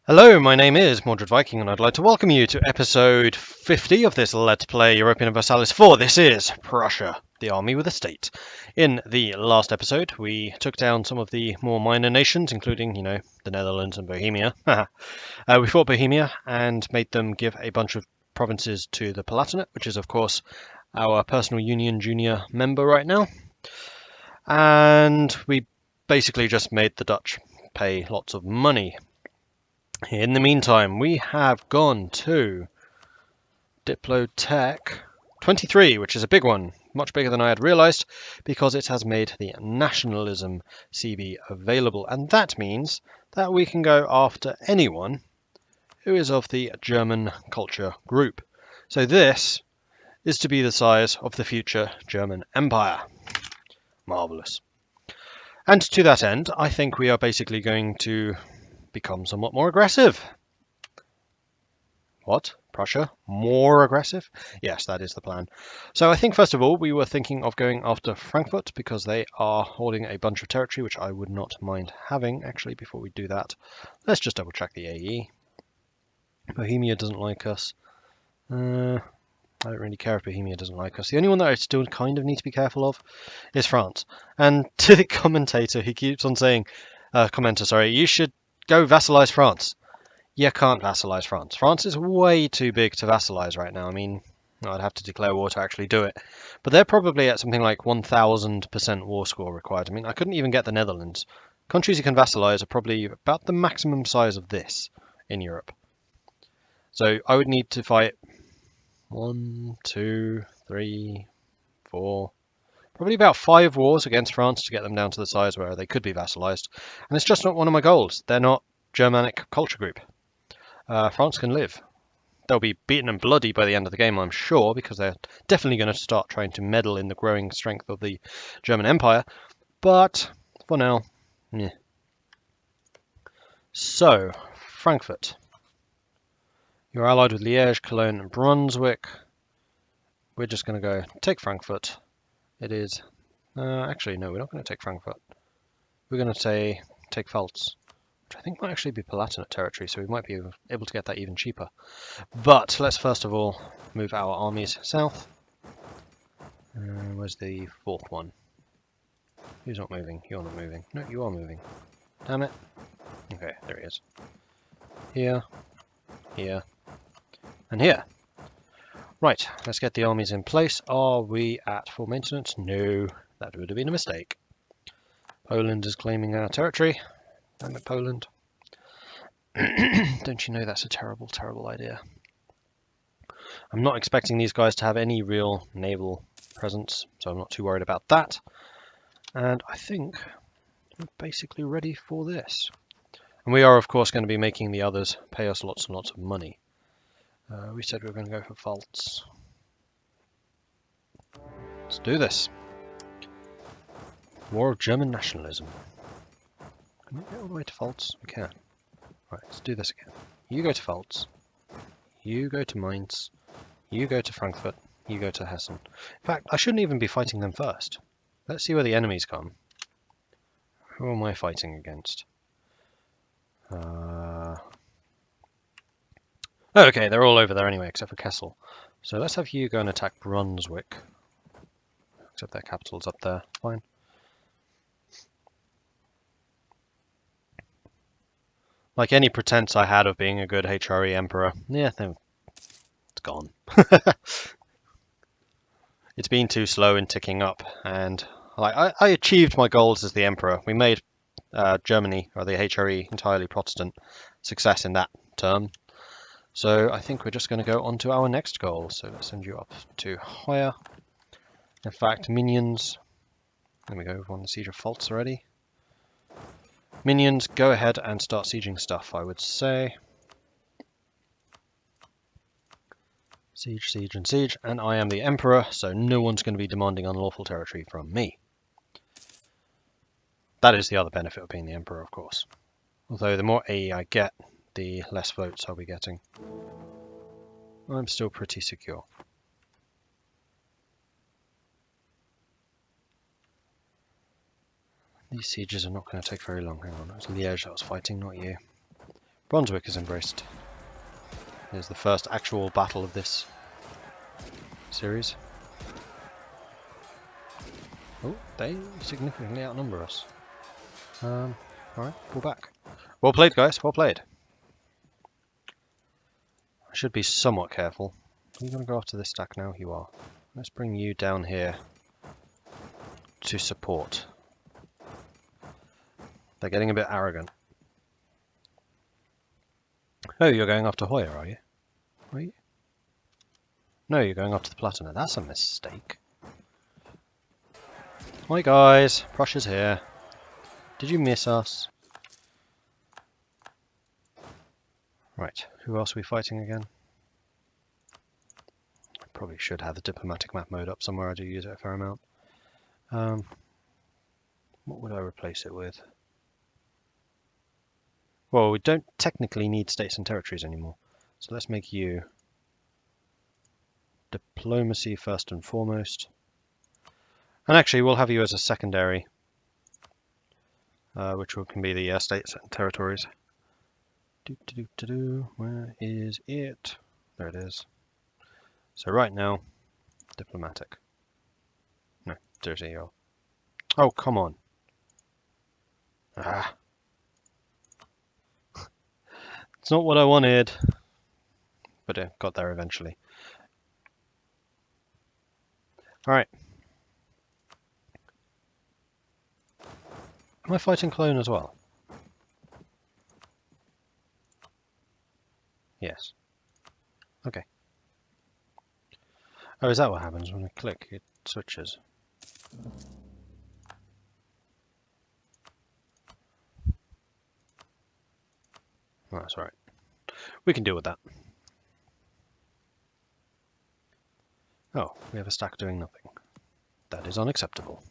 Hello, my name is Mordred Viking, and I'd like to welcome you to episode 50 of this Let's Play Europa Universalis 4. This is Prussia, the army with a state. In the last episode, we took down some of the more minor nations, including, the Netherlands and Bohemia. We fought Bohemia and made them give a bunch of provinces to the Palatinate, which is, of course, our personal union junior member right now. And we basically just made the Dutch pay lots of money. In the meantime, we have gone to Diplotech 23, which is a big one, much bigger than I had realized, because it has made the nationalism CB available. And that means that we can go after anyone who is of the German culture group. So this is to be the size of the future German Empire. Marvelous. And to that end, I think we are basically going to become somewhat more aggressive. What? Prussia? More aggressive? Yes, that is the plan. So I think first of all we were thinking of going after Frankfurt because they are holding a bunch of territory which I would not mind having. Actually, before we do that, let's just double check the AE. Bohemia doesn't like us. I don't really care if Bohemia doesn't like us. The only one that I still kind of need to be careful of is France. And to the commentator, he keeps on saying, you should go vassalize France. You can't vassalize France. France is way too big to vassalize right now. I mean, I'd have to declare war to actually do it. But they're probably at something like 1000% war score required. I mean, I couldn't even get the Netherlands. Countries you can vassalize are probably about the maximum size of this in Europe. So I would need to fight 1, 2, 3, 4, probably about 5 wars against France to get them down to the size where they could be vassalized. And it's just not one of my goals. They're not Germanic culture group. France can live. They'll be beaten and bloody by the end of the game, I'm sure, because they're definitely going to start trying to meddle in the growing strength of the German Empire. But for now, yeah. So, Frankfurt. You're allied with Liège, Cologne, and Brunswick. We're just going to go take Frankfurt. It is... actually, no, we're not going to take Frankfurt. We're going to take Pfalz, which I think might actually be Palatinate territory, so we might be able to get that even cheaper. But let's first of all move our armies south. Where's the fourth one? Who's not moving? You're not moving. No, you are moving. Damn it. Okay, there he is. Here, here, and here. Right, let's get the armies in place. Are we at full maintenance? No, that would have been a mistake. Poland is claiming our territory. Damn it, Poland. Don't you know that's a terrible, terrible idea? I'm not expecting these guys to have any real naval presence, so I'm not too worried about that. And I think we're basically ready for this. And we are, of course, going to be making the others pay us lots and lots of money. We said we were going to go for Pfalz. Let's do this. War of German nationalism. Can we get all the way to Pfalz? We can. Right, let's do this again. You go to Pfalz. You go to Mainz. You go to Frankfurt. You go to Hessen. In fact, I shouldn't even be fighting them first. Let's see where the enemies come. Who am I fighting against? Okay, they're all over there anyway, except for Kessel. So let's have you go and attack Brunswick. Except their capital's up there. Fine. Like any pretense I had of being a good HRE emperor, yeah, it's gone. It's been too slow in ticking up, and I achieved my goals as the emperor. We made Germany, or the HRE, entirely Protestant. Success in that term. So I think we're just going to go on to our next goal. So let's send you up to higher. In fact, minions. There we go, we've won the Siege of Pfalz already. Minions, go ahead and start sieging stuff, I would say. Siege, siege, and siege. And I am the emperor, so no one's going to be demanding unlawful territory from me. That is the other benefit of being the emperor, of course. Although the more AE I get, the less votes I'll be getting. I'm still pretty secure. These sieges are not going to take very long. Hang on, it was Liège that was fighting, not you. Brunswick is embraced. Here's the first actual battle of this series. Oh, they significantly outnumber us. Alright, pull back. Well played, guys, well played. I should be somewhat careful. Are you going to go after this stack now? You are. Let's bring you down here to support. They're getting a bit arrogant. Oh, you're going after Hoya, are you? Are you? No, you're going after the Palatinate. That's a mistake. Hi guys, Prussia's here. Did you miss us? Right, who else are we fighting again? I probably should have the diplomatic map mode up somewhere. I do use it a fair amount. What would I replace it with? Well, we don't technically need states and territories anymore. So let's make you diplomacy first and foremost. And actually, we'll have you as a secondary, which can be the states and territories. Where is it? There it is. So right now, diplomatic. No, dirty. Oh, come on. Ah. It's not what I wanted, but it got there eventually. Alright. Am I fighting Cologne as well? Yes. Okay. Oh, is that what happens when I click? It switches. Oh, that's right. We can deal with that. Oh, we have a stack doing nothing. That is unacceptable.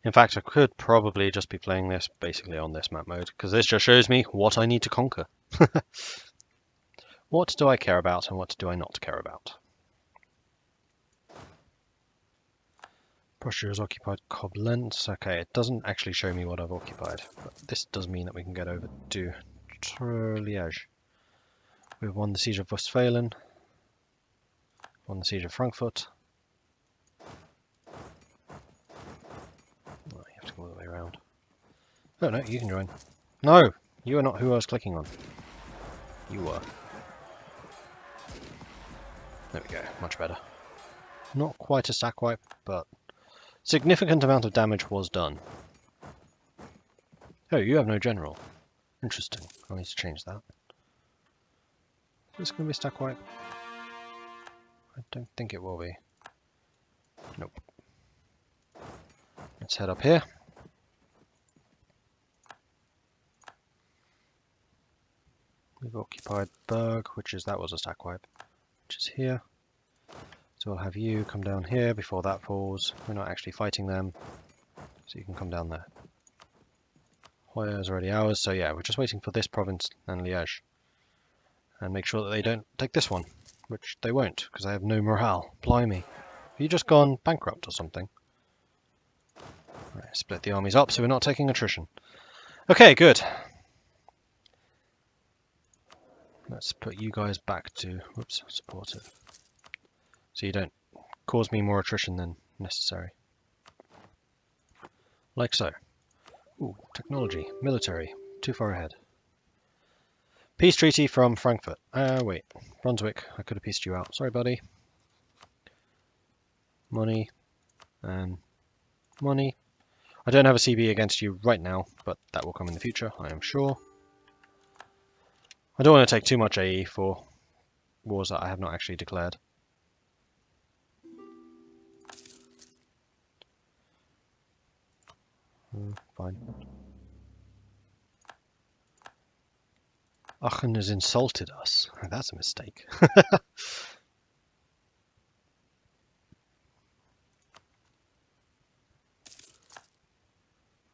In fact, I could probably just be playing this basically on this map mode, because this just shows me what I need to conquer. What do I care about and what do I not care about? Prussia has occupied Koblenz. Okay, it doesn't actually show me what I've occupied, but this does mean that we can get over to Liège. We've won the Siege of Westphalen, won the Siege of Frankfurt. Oh, you have to go all the way around. Oh no, you can join. No, you are not who I was clicking on. You were. There we go, much better. Not quite a stack wipe, but significant amount of damage was done. Oh, you have no general. Interesting. I need to change that. Is this going to be a stack wipe? I don't think it will be. Nope. Let's head up here. We've occupied Berg, that was a stack wipe, which is here. So we'll have you come down here before that falls. We're not actually fighting them, so you can come down there. Hoya is already ours, so yeah, we're just waiting for this province and Liège. And make sure that they don't take this one, which they won't, because I have no morale. Blimey. Have you just gone bankrupt or something? Right, split the armies up so we're not taking attrition. Okay, good. Let's put you guys back to, whoops, supportive. So you don't cause me more attrition than necessary. Like so. Ooh, technology, military, too far ahead. Peace treaty from Frankfurt. Wait, Brunswick, I could have pieced you out. Sorry, buddy. Money, and money. I don't have a CB against you right now, but that will come in the future, I am sure. I don't want to take too much AE for wars that I have not actually declared. Fine. Aachen has insulted us. That's a mistake.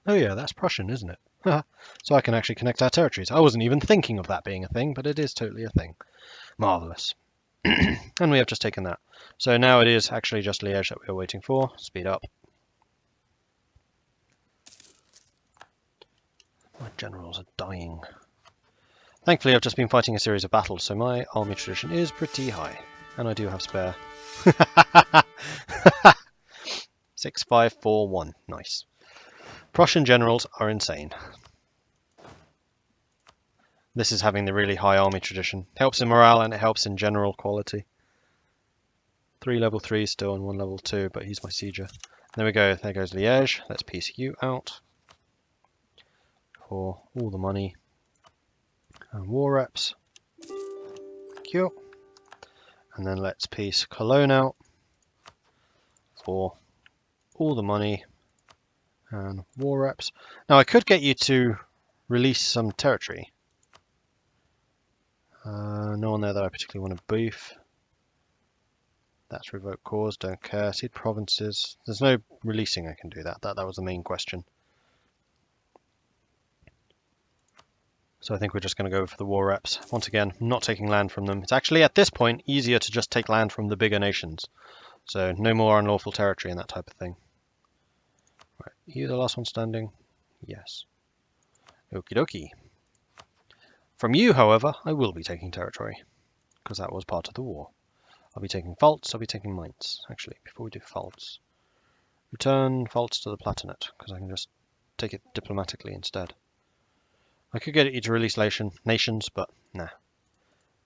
Oh yeah, that's Prussian, isn't it? So I can actually connect our territories. I wasn't even thinking of that being a thing, but it is totally a thing. Marvellous. And we have just taken that. So now it is actually just Liège that we are waiting for. Speed up. generals are dying. Thankfully, I've just been fighting a series of battles, so my army tradition is pretty high. And I do have spare. 6541. Nice. Prussian generals are insane. This is having the really high army tradition. Helps in morale and it helps in general quality. 3 level 3 still and 1 level 2, but he's my sieger. There we go. There goes Liège. Let's piece you out for all the money and war reps. Thank you. And then let's piece Cologne out for all the money and war reps. Now I could get you to release some territory. No one there that I particularly want to beef. That's revoke cause, don't care. Cede provinces. There's no releasing I can do that. That was the main question. So I think we're just going to go for the war reps. Once again, not taking land from them. It's actually at this point easier to just take land from the bigger nations. So no more unlawful territory and that type of thing. Right, you the last one standing? Yes. Okie dokie. From you, however, I will be taking territory, because that was part of the war. I'll be taking Pfalz, I'll be taking Mainz. Actually, before we do Pfalz, return Pfalz to the Palatinate, because I can just take it diplomatically instead. I could get you to release nations, but nah.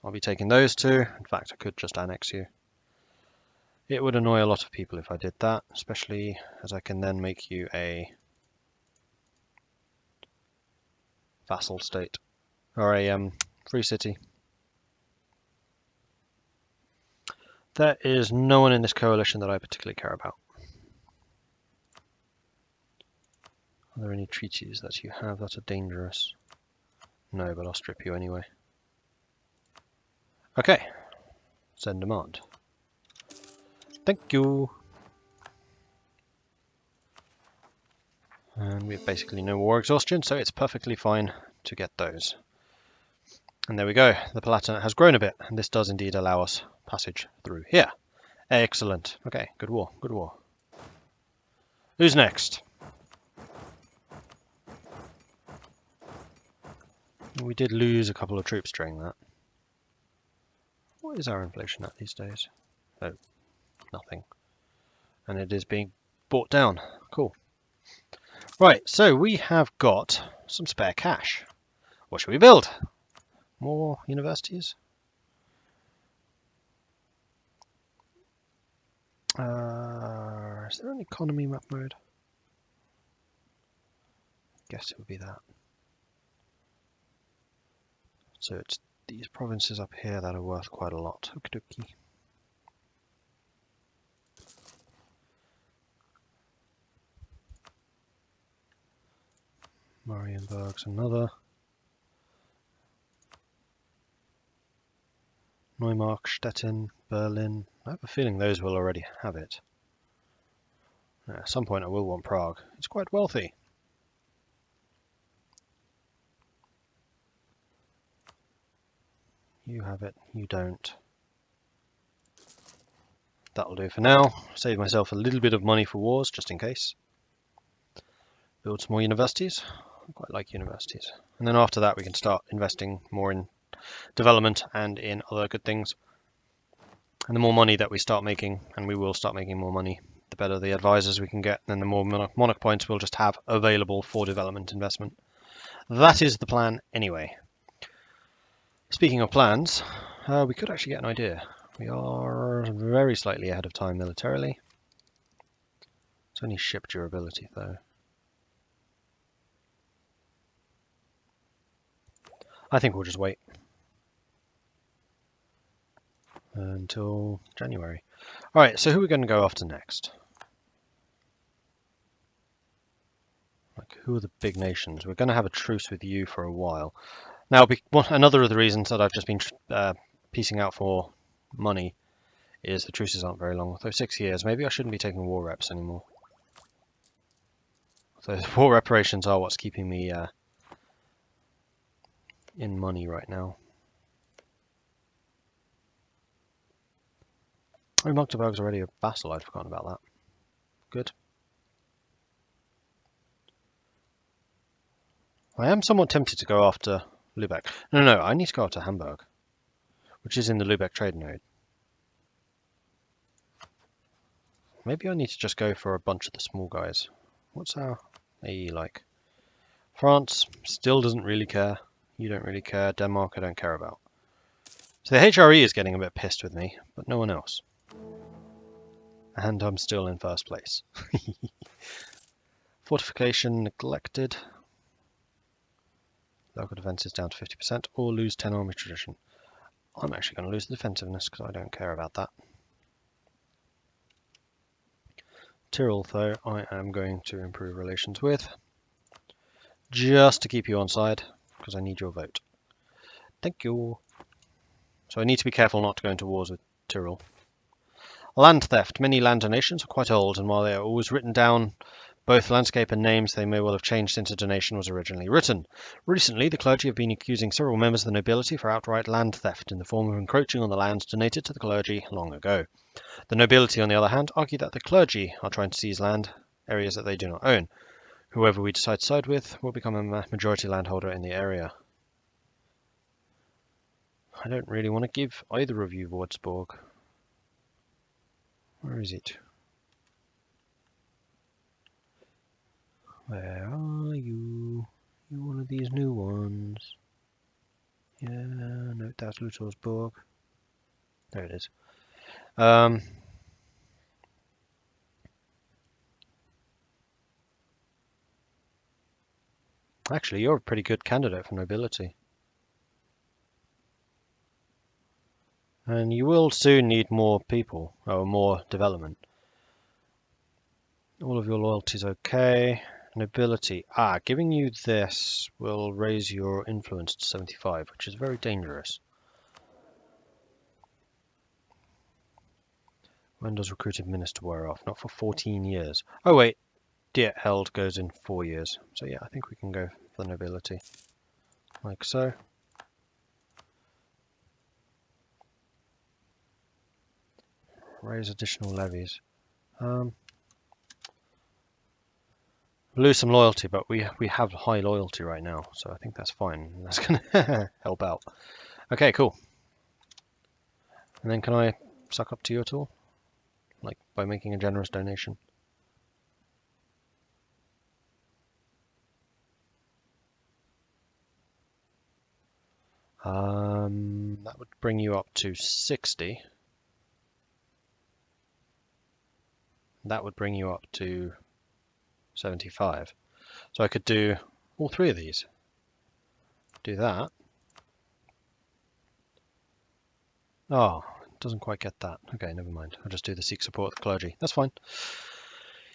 I'll be taking those two. In fact, I could just annex you. It would annoy a lot of people if I did that, especially as I can then make you a vassal state, or a free city. There is no one in this coalition that I particularly care about. Are there any treaties that you have that are dangerous? No, but I'll strip you anyway. Okay, send demand. Thank you. And we have basically no war exhaustion, so it's perfectly fine to get those. And there we go, the Palatinate has grown a bit, and this does indeed allow us passage through here. Excellent. Okay, good war, good war. Who's next? We did lose a couple of troops during that. What is our inflation at these days? Oh, nothing. And it is being brought down. Cool. Right, so we have got some spare cash. What should we build? More universities? Is there an economy map mode? Guess it would be that. So it's these provinces up here that are worth quite a lot. Okie dokie. Marienburg's another. Neumark, Stettin, Berlin. I have a feeling those will already have it. At some point I will want Prague. It's quite wealthy. You have it, you don't. That'll do for now. Save myself a little bit of money for wars, just in case. Build some more universities. I quite like universities. And then after that we can start investing more in development and in other good things. And the more money that we start making, and we will start making more money, the better the advisors we can get, and the more monarch points we'll just have available for development investment. That is the plan anyway. Speaking of plans, we could actually get an idea. We are very slightly ahead of time militarily. It's only ship durability though. I think we'll just wait until January. Alright, so who are we going to go after next? Like, who are the big nations? We're going to have a truce with you for a while. Now, another of the reasons that I've just been piecing out for money is the truces aren't very long. So 6 years. Maybe I shouldn't be taking war reps anymore. So war reparations are what's keeping me in money right now. Oh, Magdeburg's already a vassal. I'd forgotten about that. Good. I am somewhat tempted to go after Lubeck. No, I need to go after Hamburg, which is in the Lubeck trade node. Maybe I need to just go for a bunch of the small guys. What's our AE like? France still doesn't really care. You don't really care. Denmark I don't care about. So the HRE is getting a bit pissed with me, but no one else. And I'm still in first place. Fortification neglected. Local defenses down to 50%, or lose 10 army tradition. I'm actually going to lose the defensiveness because I don't care about that. Tyrol, though, I am going to improve relations with, just to keep you on side, because I need your vote. Thank you. So I need to be careful not to go into wars with Tyrol. Land theft. Many land donations are quite old, and while they are always written down, both landscape and names, they may well have changed since a donation was originally written. Recently, the clergy have been accusing several members of the nobility for outright land theft in the form of encroaching on the lands donated to the clergy long ago. The nobility, on the other hand, argue that the clergy are trying to seize land, areas that they do not own. Whoever we decide to side with will become a majority landholder in the area. I don't really want to give either of you Würzburg. Where is it? Where are you? You're one of these new ones. Yeah, no, that's Lutorsburg. There it is. Actually, you're a pretty good candidate for nobility. And you will soon need more people, or more development. All of your loyalty's okay. Nobility. Giving you this will raise your influence to 75, which is very dangerous. When does recruited minister wear off? Not for 14 years. Oh wait, Diet held goes in 4 years. So yeah, I think we can go for the nobility. Like so. Raise additional levies. Lose some loyalty, but we have high loyalty right now, so I think that's fine. That's gonna help out. Okay, cool. And then can I suck up to you at all? Like by making a generous donation? That would bring you up to 60. That would bring you up to 75. So I could do all three of these. Do that. Oh, it doesn't quite get that. Okay, never mind. I'll just do the seek support of the clergy. That's fine.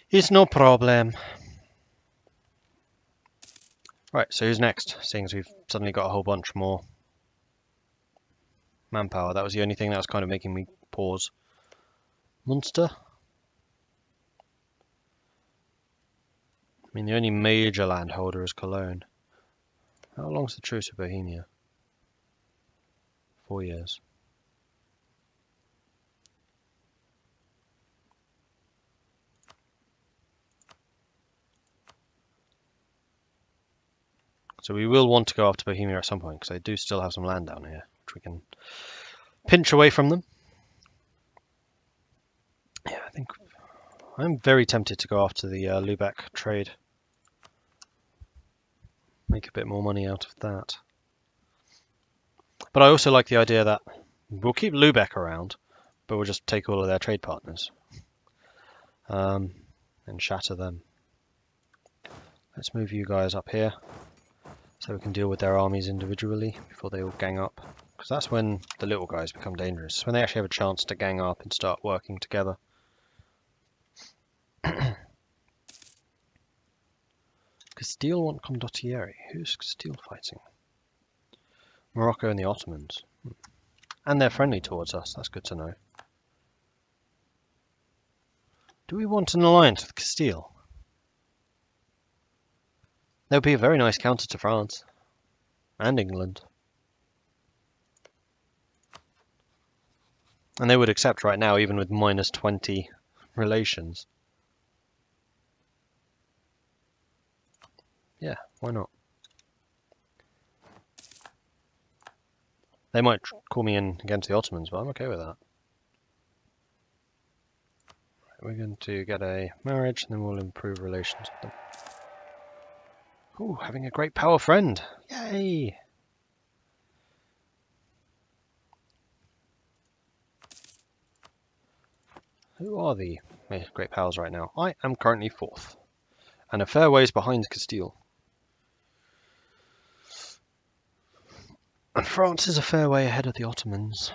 It's no problem. Right, so who's next? Seeing as we've suddenly got a whole bunch more manpower. That was the only thing that was kind of making me pause. Munster? I mean, the only major landholder is Cologne. How long's the truce with Bohemia? 4 years. So we will want to go after Bohemia at some point, because they do still have some land down here, which we can pinch away from them. Yeah, I think I'm very tempted to go after the Lubeck trade. Make a bit more money out of that. But I also like the idea that we'll keep Lubeck around, but we'll just take all of their trade partners and shatter them. Let's move you guys up here so we can deal with their armies individually before they all gang up. Because that's when the little guys become dangerous. When they actually have a chance to gang up and start working together. Castile want condottieri. Who's Castile fighting? Morocco and the Ottomans. And they're friendly towards us. That's good to know. Do we want an alliance with Castile? That would be a very nice counter to France. And England. And they would accept right now, even with minus 20 relations. Yeah, why not? They might call me in against the Ottomans, but I'm okay with that. We're going to get a marriage, and then we'll improve relations with them. Ooh, having a great power friend. Yay! Who are the great powers right now? I am currently 4th, and a fair ways behind Castile. And France is a fair way ahead of the Ottomans,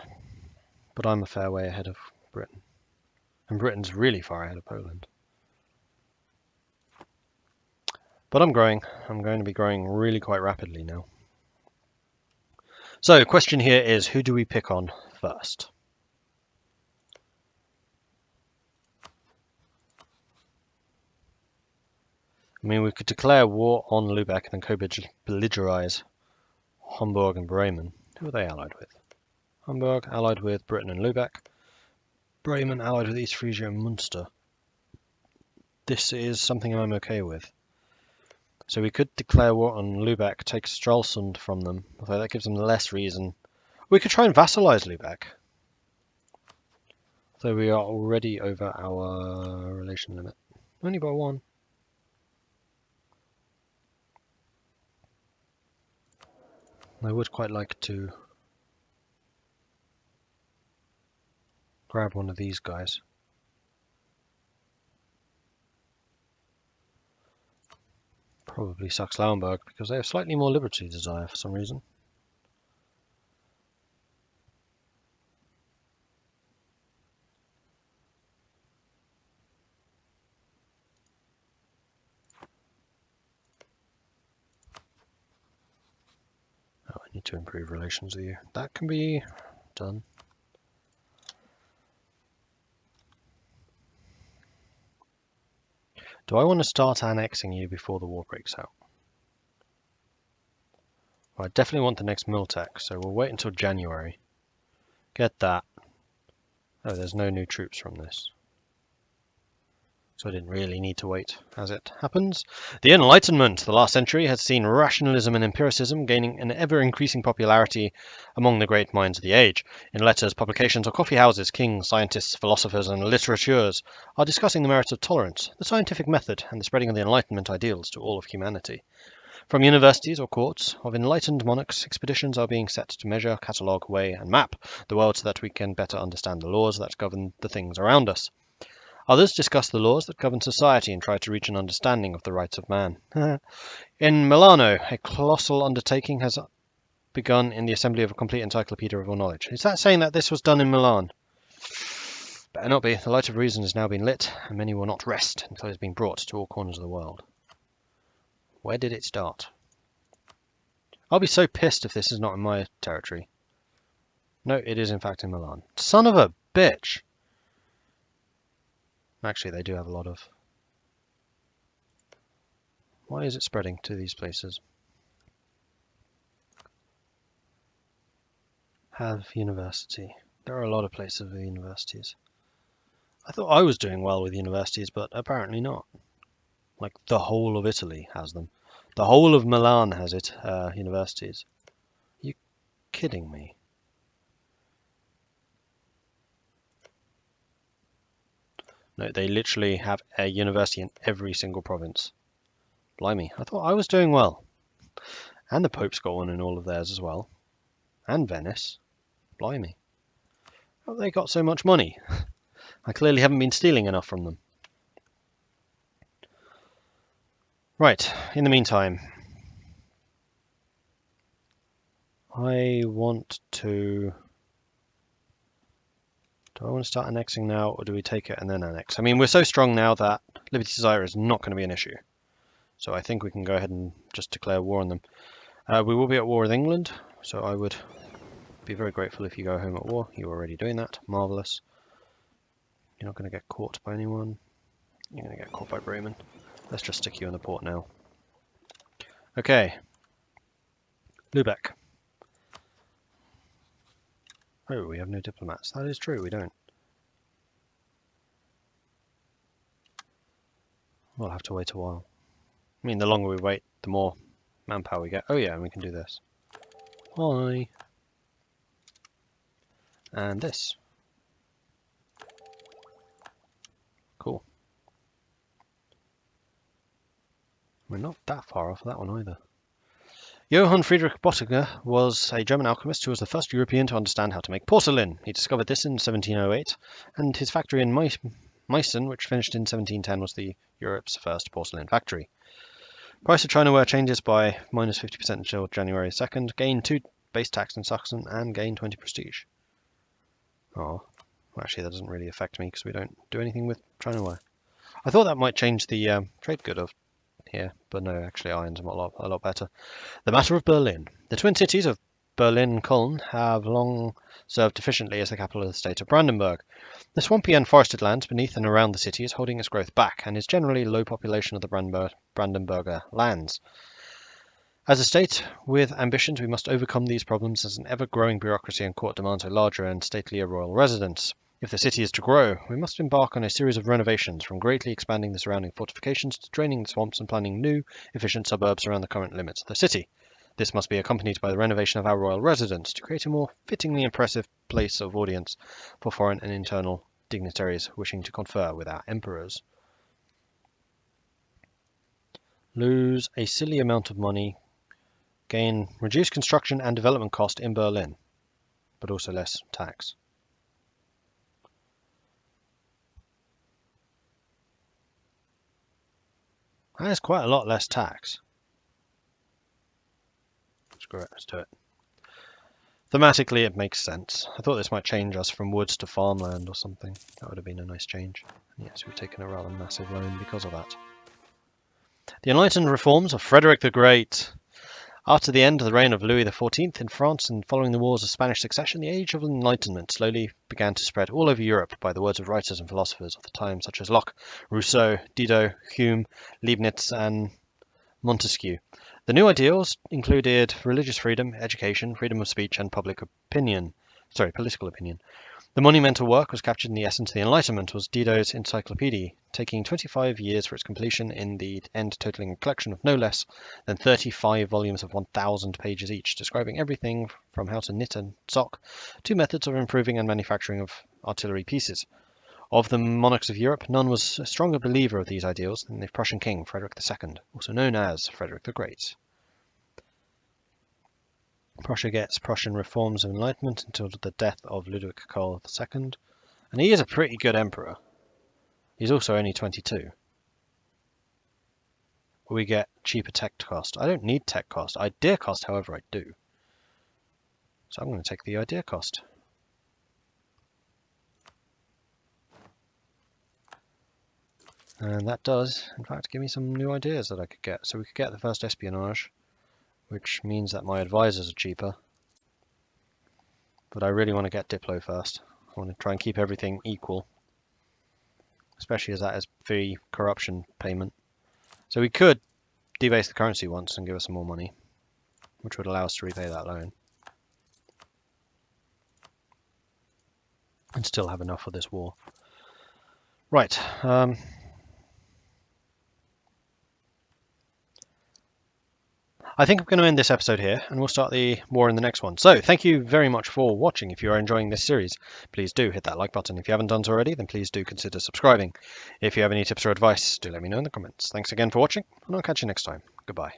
but I'm a fair way ahead of Britain. And Britain's really far ahead of Poland. But I'm growing. I'm going to be growing really quite rapidly now. So, question here is, who do we pick on first? I mean, we could declare war on Lubeck and then co-belligerize Hamburg and Bremen. Who are they allied with? Hamburg allied with Britain and Lubeck. Bremen allied with East Frisia and Munster. This is something I'm okay with. So we could declare war on Lubeck, take Stralsund from them, although that gives them less reason. We could try and vassalize Lubeck. So we are already over our relation limit. Only by 1. I would quite like to grab one of these guys. Probably Saxe-Lauenburg, because they have slightly more liberty desire for some reason. Oh, I need to improve relations with you. That can be done. Do I want to start annexing you before the war breaks out? Well, I definitely want the next Miltech, so we'll wait until January. Get that. Oh, there's no new troops from this. So I didn't really need to wait, as it happens. The Enlightenment, the last century, has seen rationalism and empiricism gaining an ever-increasing popularity among the great minds of the age. In letters, publications, or coffee houses, kings, scientists, philosophers, and litterateurs are discussing the merits of tolerance, the scientific method, and the spreading of the Enlightenment ideals to all of humanity. From universities or courts of enlightened monarchs, expeditions are being set to measure, catalogue, weigh, and map the world so that we can better understand the laws that govern the things around us. Others discuss the laws that govern society and try to reach an understanding of the rights of man. In Milano, a colossal undertaking has begun in the assembly of a complete encyclopedia of all knowledge. Is that saying that this was done in Milan? Better not be. The light of reason has now been lit, and many will not rest until it has been brought to all corners of the world. Where did it start? I'll be so pissed if this is not in my territory. No, it is in fact in Milan. Son of a bitch! Actually, they do have a lot of... Why is it spreading to these places? Have university. There are a lot of places with universities. I thought I was doing well with universities, but apparently not. Like, the whole of Italy has them. The whole of Milan has universities. Are you kidding me? No, they literally have a university in every single province. Blimey, I thought I was doing well. And the Pope's got one in all of theirs as well. And Venice. Blimey. How have they got so much money? I clearly haven't been stealing enough from them. Right, in the meantime, I want to... Do I want to start annexing now, or do we take it and then annex? I mean, we're so strong now that Liberty Desire is not going to be an issue. So I think we can go ahead and just declare war on them. We will be at war with England, so I would be very grateful if you go home at war. You're already doing that. Marvellous. You're not going to get caught by anyone. You're going to get caught by Bremen. Let's just stick you in the port now. Okay. Lubeck. Oh, we have no diplomats. That is true, we don't. We'll have to wait a while. I mean, the longer we wait, the more manpower we get. Oh yeah, and we can do this. Hi. and this. Cool. We're not that far off that one either. Johann Friedrich Bottger was a German alchemist who was the first European to understand how to make porcelain. He discovered this in 1708, and his factory in Meissen, which finished in 1710, was Europe's first porcelain factory. Price of Chinaware changes by minus 50% until January 2nd. Gain 2 base tax in Sachsen and gain 20 prestige. Oh, well, actually that doesn't really affect me because we don't do anything with Chinaware. I thought that might change the trade good of here, but no, actually iron's a lot better. The matter of Berlin. The twin cities of Berlin and Cologne have long served efficiently as the capital of the state of Brandenburg. The swampy and forested lands beneath and around the city is holding its growth back and is generally low population of the Brandenburger lands. As a state with ambitions, we must overcome these problems as an ever-growing bureaucracy and court demands a larger and statelier royal residence. If the city is to grow, we must embark on a series of renovations, from greatly expanding the surrounding fortifications to draining the swamps and planning new, efficient suburbs around the current limits of the city. This must be accompanied by the renovation of our royal residence to create a more fittingly impressive place of audience for foreign and internal dignitaries wishing to confer with our emperors. Lose a silly amount of money. Gain reduced construction and development cost in Berlin, but also less tax. That is quite a lot less tax. Screw it, let's do it. Thematically, it makes sense. I thought this might change us from woods to farmland or something. That would have been a nice change. And yes, we've taken a rather massive loan because of that. The enlightened reforms of Frederick the Great. After the end of the reign of Louis XIV in France and following the wars of Spanish succession, the age of Enlightenment slowly began to spread all over Europe by the words of writers and philosophers of the time such as Locke, Rousseau, Diderot, Hume, Leibniz and Montesquieu. The new ideals included religious freedom, education, freedom of speech and political opinion. The monumental work was captured in the essence of the Enlightenment was Diderot's Encyclopedia, taking 25 years for its completion in the end totaling a collection of no less than 35 volumes of 1,000 pages each, describing everything from how to knit a sock to methods of improving and manufacturing of artillery pieces. Of the monarchs of Europe, none was a stronger believer of these ideals than the Prussian king, Frederick II, also known as Frederick the Great. Prussia gets Prussian reforms of Enlightenment until the death of Ludwig Karl II, and he is a pretty good emperor. He's also only 22. We get cheaper tech cost. I don't need tech cost. Idea cost, however, I do. So I'm going to take the idea cost. And that does, in fact, give me some new ideas that I could get. So we could get the first espionage, which means that my advisors are cheaper. But I really want to get Diplo first. I want to try and keep everything equal, especially as that is free corruption payment. So we could debase the currency once and give us some more money, which would allow us to repay that loan. And still have enough for this war. Right. I think I'm going to end this episode here, and we'll start the war in the next one. So, thank you very much for watching. If you are enjoying this series, please do hit that like button. If you haven't done so already, then please do consider subscribing. If you have any tips or advice, do let me know in the comments. Thanks again for watching, and I'll catch you next time. Goodbye.